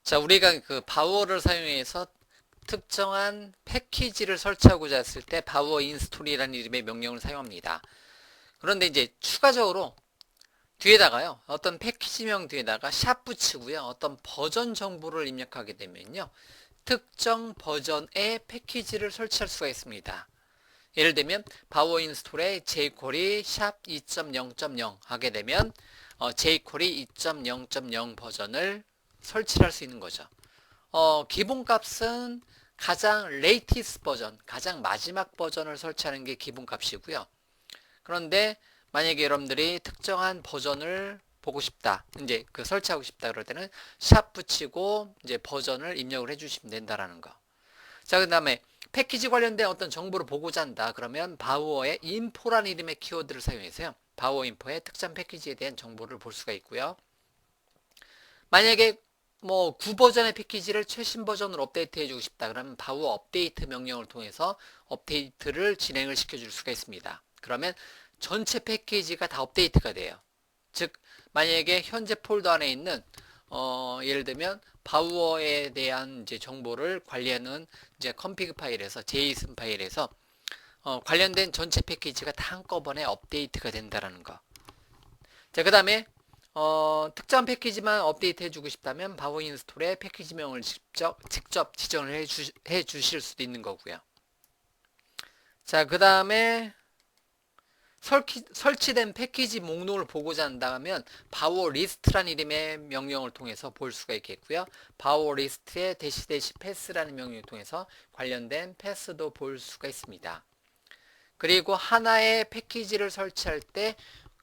자, 우리가 그 바우어를 사용해서 특정한 패키지를 설치하고자 했을 때 바우어 인스톨이라는 이름의 명령을 사용합니다. 그런데 이제 추가적으로 뒤에다가요, 어떤 패키지명 뒤에다가 샵 붙이고요, 어떤 버전 정보를 입력하게 되면요, 특정 버전의 패키지를 설치할 수가 있습니다. 예를 들면 바우어 인스톨에 jQuery 샵 2.0.0 하게 되면 jQuery 2.0.0 버전을 설치할 수 있는 거죠. 기본값은 가장 레이티스 버전, 가장 마지막 버전을 설치하는 게 기본값이고요. 그런데 만약에 여러분들이 특정한 버전을 보고 싶다, 이제 그 설치하고 싶다 그럴 때는 샵 붙이고 이제 버전을 입력을 해주시면 된다라는 거. 자, 그 다음에 패키지 관련된 어떤 정보를 보고자 한다. 그러면 바우어의 info라는 이름의 키워드를 사용해서요, 바우어 인포의 특정 패키지에 대한 정보를 볼 수가 있고요. 만약에 뭐 9버전의 패키지를 최신 버전으로 업데이트 해주고 싶다. 그러면 바우어 업데이트 명령을 통해서 업데이트를 진행을 시켜줄 수가 있습니다. 그러면 전체 패키지가 다 업데이트가 돼요. 즉 만약에 현재 폴더 안에 있는 예를 들면 바우어에 대한 이제 정보를 관리하는 이제 config 파일에서 JSON 파일에서 관련된 전체 패키지가 다 한꺼번에 업데이트가 된다라는 거. 자, 그 다음에 특정 패키지만 업데이트 해주고 싶다면 바우어 인스톨에 패키지명을 직접 지정을 해주실 수도 있는 거고요. 자, 그 다음에 설치된 패키지 목록을 보고자 한다면 바우어 리스트라는 이름의 명령을 통해서 볼 수가 있겠고요. 바우어 리스트의 대시 패스라는 명령을 통해서 관련된 패스도 볼 수가 있습니다. 그리고 하나의 패키지를 설치할 때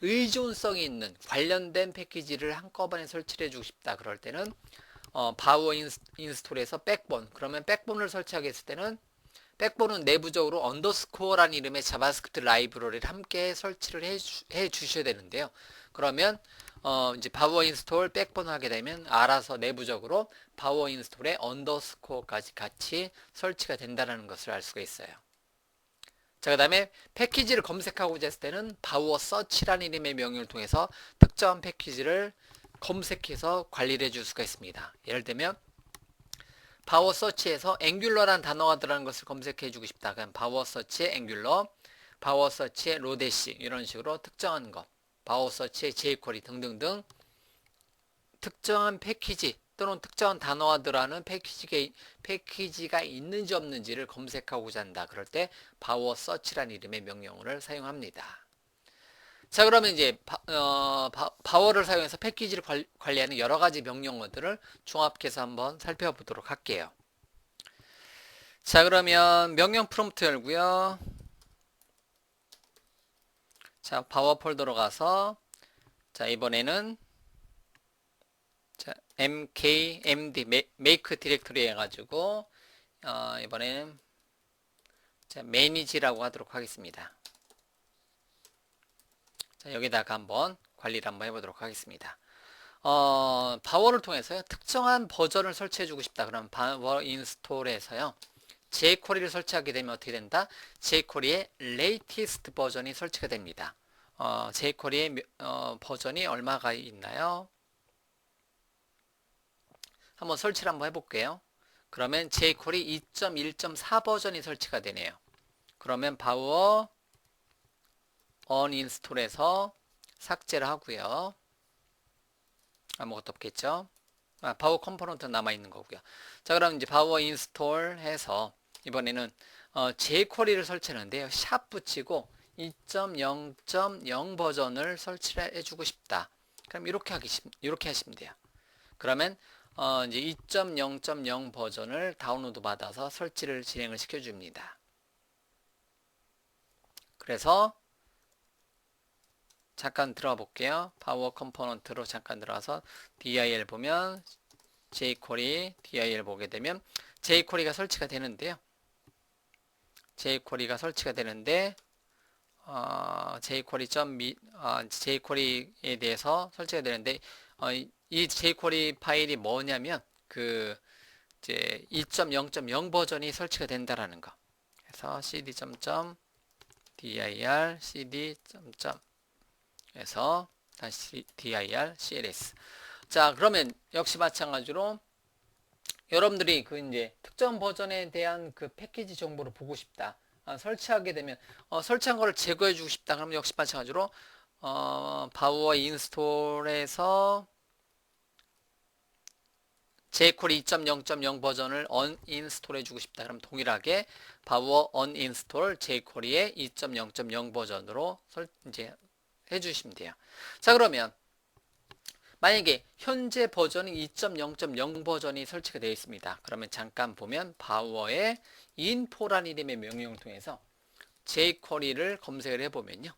의존성이 있는 관련된 패키지를 한꺼번에 설치를 해주고 싶다 그럴 때는 바우어 인스톨에서 백본, 그러면 백본을 설치하게 했을 때는 백본은 내부적으로 언더스코어라는 이름의 자바스크립트 라이브러리를 함께 설치를 해 주셔야 되는데요. 그러면 이제 바우어 인스톨 백본 하게 되면 알아서 내부적으로 바우어 인스톨에 언더스코어까지 같이 설치가 된다는 것을 알 수가 있어요. 자, 그 다음에 패키지를 검색하고자 했을 때는 바우어 서치라는 이름의 명령을 통해서 특정한 패키지를 검색해서 관리를 해줄 수가 있습니다. 예를 들면 바우어 서치에서 앵귤러라는 단어가 들어가는 것을 검색해 주고 싶다. 그럼 바우어 서치의 앵귤러, 바우어 서치의 로데시 이런 식으로 특정한 것, 바우어 서치의 jQuery 등등등 특정한 패키지 또는 특정한 단어가 들어가는 패키지가 있는지 없는지를 검색하고자 한다. 그럴 때 바우어 서치라는 이름의 명령어를 사용합니다. 자, 그러면 이제 바우어를 사용해서 패키지를 관리하는 여러 가지 명령어들을 종합해서 한번 살펴보도록 할게요. 자, 그러면 명령 프롬프트 열고요. 자, 바우어 폴더로 가서 자, 이번에는 자, mkmd make 디렉토리 해가지고 이번에는 자, manage라고 하도록 하겠습니다. 자, 여기다가 한번 관리를 한번 해보도록 하겠습니다. 바우어를 통해서요, 특정한 버전을 설치해주고 싶다. 그럼 바우어 인스톨에서요, jQuery를 설치하게 되면 어떻게 된다? jQuery의 latest 버전이 설치가 됩니다. jQuery의 버전이 얼마가 있나요? 한번 설치를 한번 해볼게요. 그러면 jQuery 2.1.4 버전이 설치가 되네요. 그러면 바우어 uninstall에서 삭제를 하고요. 아무것도 없겠죠? 바우어 컴포넌트 남아있는 거고요. 자, 그럼 이제 바우어 인스톨 해서 이번에는 jQuery를 설치하는데요. 샵 붙이고 2.0.0 버전을 설치를 해주고 싶다. 그럼 이렇게 하시면 돼요. 그러면 이제 2.0.0 버전을 다운로드 받아서 설치를 진행을 시켜줍니다. 그래서 잠깐 들어가 볼게요. 바우어 컴포넌트로 잠깐 들어가서 dir 보면 jQuery dir 보게 되면 jQuery가 설치가 되는데요. jQuery가 설치가 되는데 jQuery에 대해서 설치가 되는데 이 jQuery 파일이 뭐냐면 그 이제 2.0.0 버전이 설치가 된다라는 거. 그래서 cd.dir cd. 에서 다시 dir cls. 자, 그러면 역시 마찬가지로 여러분들이 그 이제 특정 버전에 대한 그 패키지 정보를 보고 싶다. 설치하게 되면 설치한 거를 제거해 주고 싶다. 그러면 역시 마찬가지로 바우어 인스톨에서 jQuery 2.0.0 버전을 언인스톨 해주고 싶다. 그럼 동일하게 바우어 언인스톨 jQuery의 2.0.0 버전으로 이제 해주시면 돼요. 자, 그러면 만약에 현재 버전이 2.0.0 버전이 설치가 되어 있습니다. 그러면 잠깐 보면 바우어의 info라는 이름의 명령을 통해서 jQuery를 검색을 해보면요.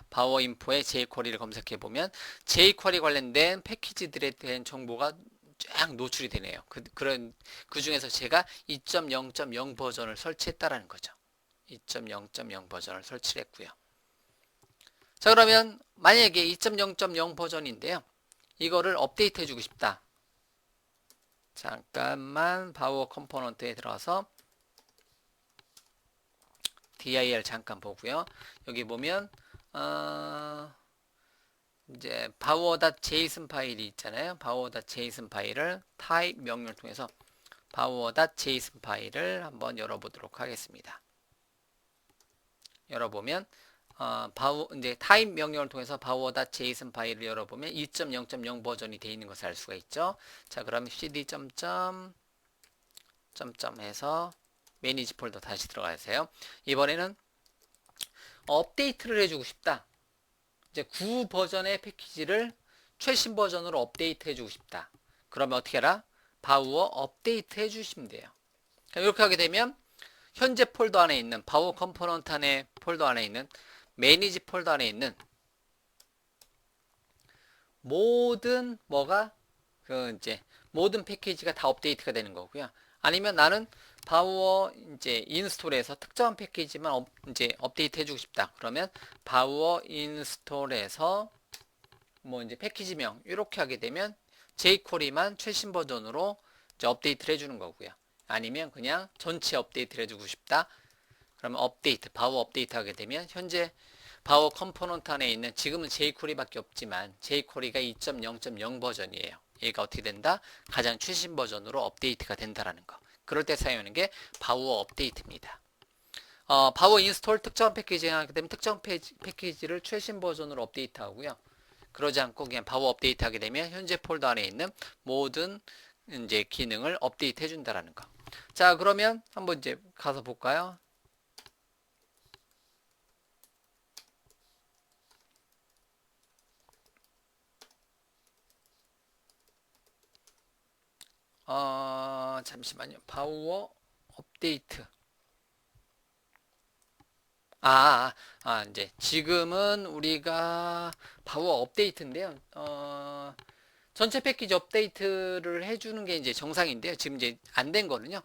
바우어 인포에 jQuery를 검색해 보면 jQuery 관련된 패키지들에 대한 정보가 쫙 노출이 되네요. 그 중에서 제가 2.0.0 버전을 설치했다라는 거죠. 2.0.0 버전을 설치를 했고요. 자, 그러면 만약에 2.0.0 버전인데요. 이거를 업데이트 해주고 싶다. 잠깐만 바우어 컴포넌트에 들어가서 dir 잠깐 보고요. 여기 보면 이제 power.json 파일이 있잖아요. power.json 파일을 type 명령을 통해서 power.json 파일을 한번 열어보도록 하겠습니다. 열어보면 이제 type 명령을 통해서 power.json 파일을 열어보면 2.0.0 버전이 되어 있는 것을 알 수가 있죠. 자, 그럼 cd 점점 해서 매니지 폴더 다시 들어가세요. 이번에는 업데이트를 해주고 싶다. 이제 9 버전의 패키지를 최신 버전으로 업데이트 해주고 싶다. 그러면 어떻게 하라? 바우어 업데이트 해주시면 돼요. 이렇게 하게 되면 현재 폴더 안에 있는 바우어 컴포넌트 안에 폴더 안에 있는 매니지 폴더 안에 있는 모든 모든 패키지가 다 업데이트가 되는 거고요. 아니면 나는 바우어 이제 인스톨에서 특정한 패키지만 이제 업데이트 해주고 싶다. 그러면 바우어 인스톨에서 이제 패키지명 이렇게 하게 되면 jQuery만 최신 버전으로 이제 업데이트를 해주는 거고요. 아니면 그냥 전체 업데이트를 해주고 싶다. 그러면 바우어 업데이트 하게 되면 현재 바우어 컴포넌트 안에 있는 지금은 jQuery밖에 없지만 jQuery가 2.0.0 버전이에요. 얘가 어떻게 된다? 가장 최신 버전으로 업데이트가 된다라는 거. 그럴 때 사용하는 게 바우어 업데이트입니다. 바우어 인스톨 특정 패키지가 하게 되면 특정 패키지를 최신 버전으로 업데이트 하고요. 그러지 않고 그냥 바우어 업데이트 하게 되면 현재 폴더 안에 있는 모든 이제 기능을 업데이트 해준다라는 거. 자, 그러면 한번 이제 가서 볼까요? 잠시만요. 바우어 업데이트. 이제 지금은 우리가 바우어 업데이트인데요. 전체 패키지 업데이트를 해주는 게 이제 정상인데요. 지금 이제 안 된 거는요.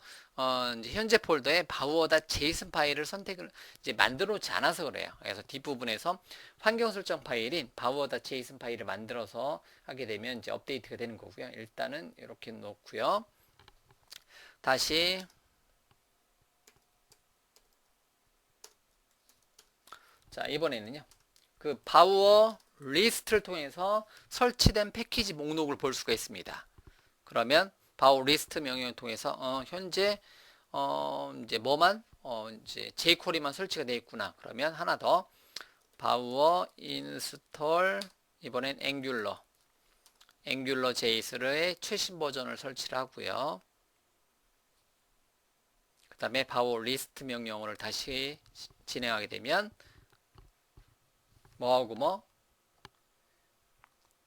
이제 현재 폴더에 바우어.json 파일을 선택을 이제 만들어 놓지 않아서 그래요. 그래서 뒷부분에서 환경 설정 파일인 바우어.json 파일을 만들어서 하게 되면 이제 업데이트가 되는 거고요. 일단은 이렇게 놓고요. 다시 자, 이번에는요. 그 바우어 리스트를 통해서 설치된 패키지 목록을 볼 수가 있습니다. 그러면 바우어 리스트 명령을 통해서 현재 이제 이제 jQuery만 설치가 되어 있구나. 그러면 하나 더 바우어 인스톨 이번엔 앵귤러 JS의 최신 버전을 설치를 하고요. 그 다음에 바우어 리스트 명령어를 다시 진행하게 되면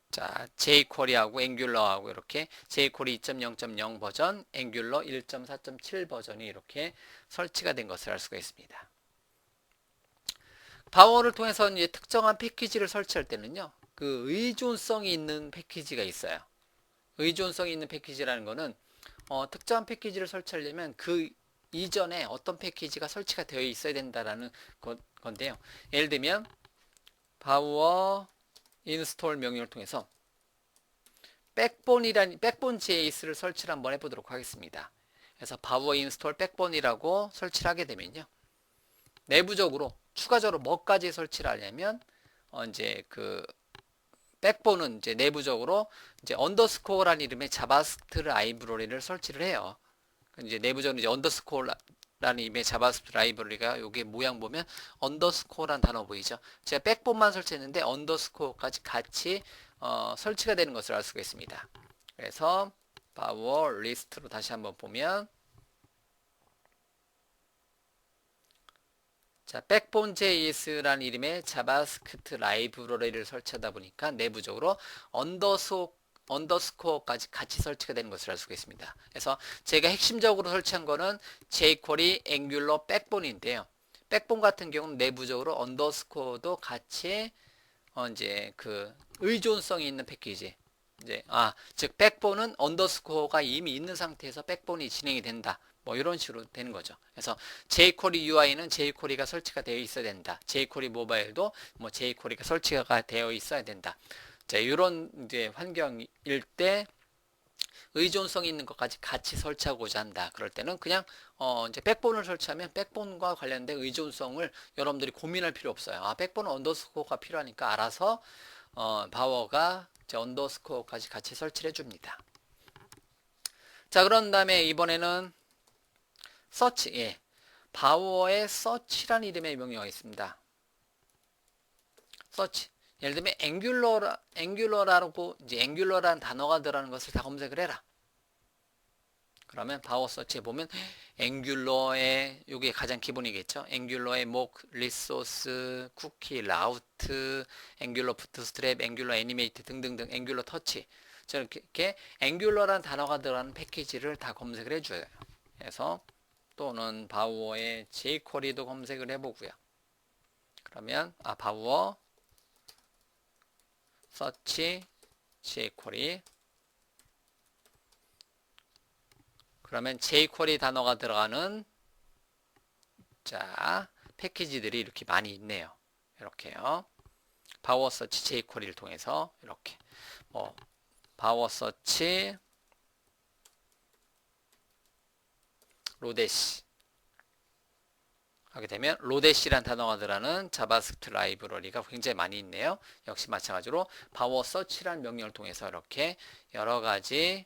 자, jQuery하고 앵귤러하고 이렇게 jQuery 2.0.0 버전, 앵귤러 1.4.7 버전이 이렇게 설치가 된 것을 알 수가 있습니다. 바우어를 통해서 이제 특정한 패키지를 설치할 때는요, 그 의존성이 있는 패키지가 있어요. 의존성이 있는 패키지라는 거는 특정한 패키지를 설치하려면 그 이전에 어떤 패키지가 설치가 되어 있어야 된다라는 건데요. 예를 들면 바우어 인스톨 명령을 통해서 백본 JS를 설치를 한번 해보도록 하겠습니다. 그래서 바우어 인스톨 백본이라고 설치를 하게 되면요. 내부적으로 추가적으로 뭐까지 설치를 하냐면 이제 그 백본은 이제 내부적으로 이제 언더스코어라는 이름의 자바스크립트 라이브러리를 설치를 해요. 이제 내부적으로 이제 언더스코어라는 이름의 자바스크립트 라이브러리가 여기 모양 보면 언더스코어라는 단어 보이죠? 제가 백본만 설치했는데 언더스코어까지 같이 설치가 되는 것을 알 수가 있습니다. 그래서 파워 리스트로 다시 한번 보면 자, 백본.js라는 이름의 자바스크립트 라이브러리를 설치하다 보니까 내부적으로 언더스코어까지 같이 설치가 되는 것을 알 수가 있습니다. 그래서 제가 핵심적으로 설치한 거는 jQuery, 앵귤러, 백본인데요. 백본 같은 경우는 내부적으로 언더스코어도 같이 이제 그 의존성이 있는 패키지. 이제 즉 백본은 언더스코어가 이미 있는 상태에서 백본이 진행이 된다. 뭐 이런 식으로 되는 거죠. 그래서 jQuery UI는 jQuery가 설치가 되어 있어야 된다. jQuery 모바일도 뭐 jQuery가 설치가 되어 있어야 된다. 자, 이런 이제 환경일 때 의존성 있는 것까지 같이 설치하고자 한다. 그럴 때는 그냥 이제 백본을 설치하면 백본과 관련된 의존성을 여러분들이 고민할 필요 없어요. 백본은 언더스코어가 필요하니까 알아서 바워가 이제 언더스코어까지 같이 설치를 해줍니다. 자, 그런 다음에 이번에는 서치, 예. 바워의 서치라는 이름의 명령어가 있습니다. 서치. 예를 들면 앵귤러라고 이제 앵귤러라는 단어가 들어가는 것을 다 검색을 해라. 그러면 바워 서치에 보면 앵귤러의 요게 가장 기본이겠죠. 앵귤러의 목, 리소스, 쿠키, 라우트, 앵귤러 부트스트랩, 앵귤러 애니메이트 등등등 앵귤러 터치. 이렇게 앵귤러라는 단어가 들어가는 패키지를 다 검색을 해줘요. 그래서 또는 바우어의 jQuery도 검색을 해보고요. 그러면 바우어 서치 jQuery 그러면 jQuery 단어가 들어가는 자 패키지들이 이렇게 많이 있네요. 이렇게요. 바우어 서치 jQuery를 통해서 이렇게 바우어 서치 로데시 하게 되면 로데시란 단어가 들어가는 자바스크립트 라이브러리가 굉장히 많이 있네요. 역시 마찬가지로 바워 서치란 명령을 통해서 이렇게 여러 가지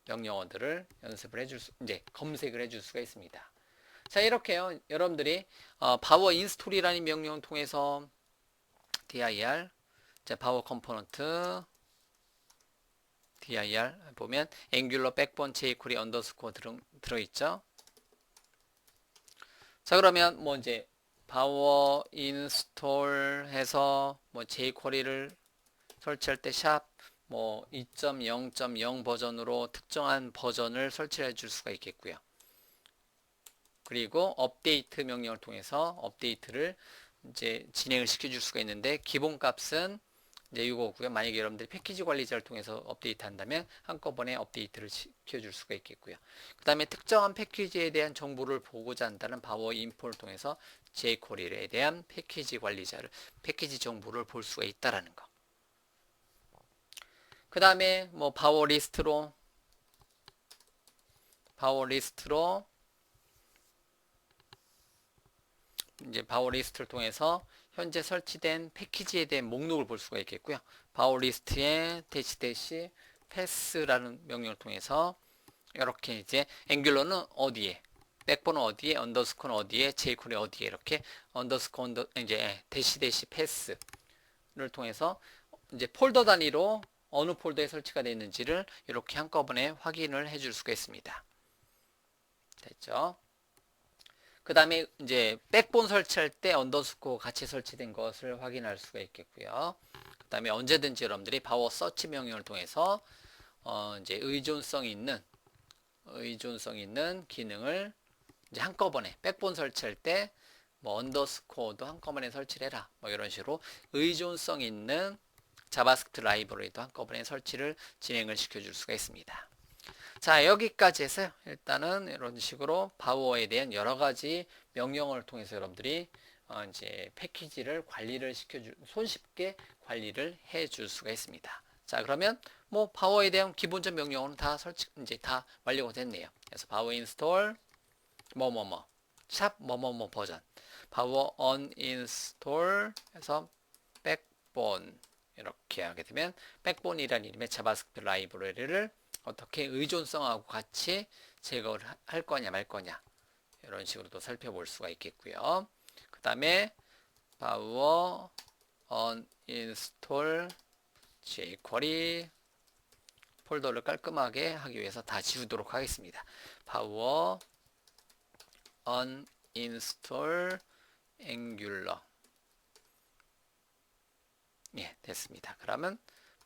명령어들을 연습을 해줄 이제 검색을 해줄 수가 있습니다. 자, 이렇게요. 여러분들이 바워 인스톨이라는 명령을 통해서 dir 바워 컴포넌트 dir 보면 앵귤러 백본 jQuery 언더스코어 들어있죠. 자, 그러면 뭐 이제 바워 인스톨 해서 뭐 jQuery를 설치할 때 샵 뭐 2.0.0 버전으로 특정한 버전을 설치해 줄 수가 있겠고요. 그리고 업데이트 명령을 통해서 업데이트를 이제 진행을 시켜 줄 수가 있는데 기본 값은 이제 이거고요. 만약에 여러분들이 패키지 관리자를 통해서 업데이트 한다면 한꺼번에 업데이트를 시켜줄 수가 있겠고요. 그 다음에 특정한 패키지에 대한 정보를 보고자 한다는 바워 인포를 통해서 jQuery에 대한 패키지 관리자를 패키지 정보를 볼 수가 있다라는 거. 그 다음에 뭐 바워 리스트로 이제 바워 리스트를 통해서 현재 설치된 패키지에 대한 목록을 볼 수가 있겠고요. 바워 리스트에 대시 패스라는 명령을 통해서 이렇게 이제 앵귤러는 어디에, 백본은 어디에, 언더스코어는 어디에, jQuery 어디에 이렇게 언더스코어 이제 대시 패스를 통해서 이제 폴더 단위로 어느 폴더에 설치가 되어 있는지를 이렇게 한꺼번에 확인을 해줄 수가 있습니다. 됐죠? 그 다음에 이제 백본 설치할 때 언더스코어 같이 설치된 것을 확인할 수가 있겠고요. 그 다음에 언제든지 여러분들이 바워 서치 명령을 통해서 이제 의존성 있는 기능을 이제 한꺼번에 백본 설치할 때 뭐 언더스코어도 한꺼번에 설치를 해라. 뭐 이런 식으로 의존성 있는 자바스크립트 라이브러리도 한꺼번에 설치를 진행을 시켜줄 수가 있습니다. 자, 여기까지 해서 일단은 이런 식으로 바우어에 대한 여러 가지 명령어를 통해서 여러분들이 이제 패키지를 손쉽게 관리를 해줄 수가 있습니다. 자, 그러면 뭐 바우어에 대한 기본적 명령어는 다 이제 다 완료가 됐네요. 그래서 바우어 인스톨 샵 버전 바우어 언인스톨 해서 백본 이렇게 하게 되면 백본이라는 이름의 자바스크립트 라이브러리를 어떻게 의존성하고 같이 제거를 할 거냐 말 거냐 이런 식으로도 살펴볼 수가 있겠고요. 그 다음에 power uninstall jQuery 폴더를 깔끔하게 하기 위해서 다 지우도록 하겠습니다. power uninstall angular. 예, 됐습니다. 그러면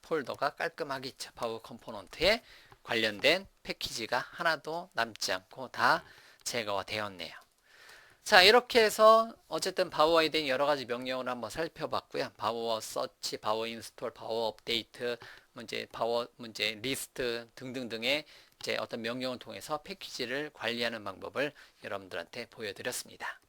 폴더가 깔끔하게 있죠. 파워 컴포넌트에 관련된 패키지가 하나도 남지 않고 다 제거가 되었네요. 자, 이렇게 해서 어쨌든 바우어에 대한 여러 가지 명령을 한번 살펴봤고요. 바우어 서치, 바우어 인스톨, 바우어 업데이트, 바우어 리스트 등등등의 이제 어떤 명령을 통해서 패키지를 관리하는 방법을 여러분들한테 보여드렸습니다.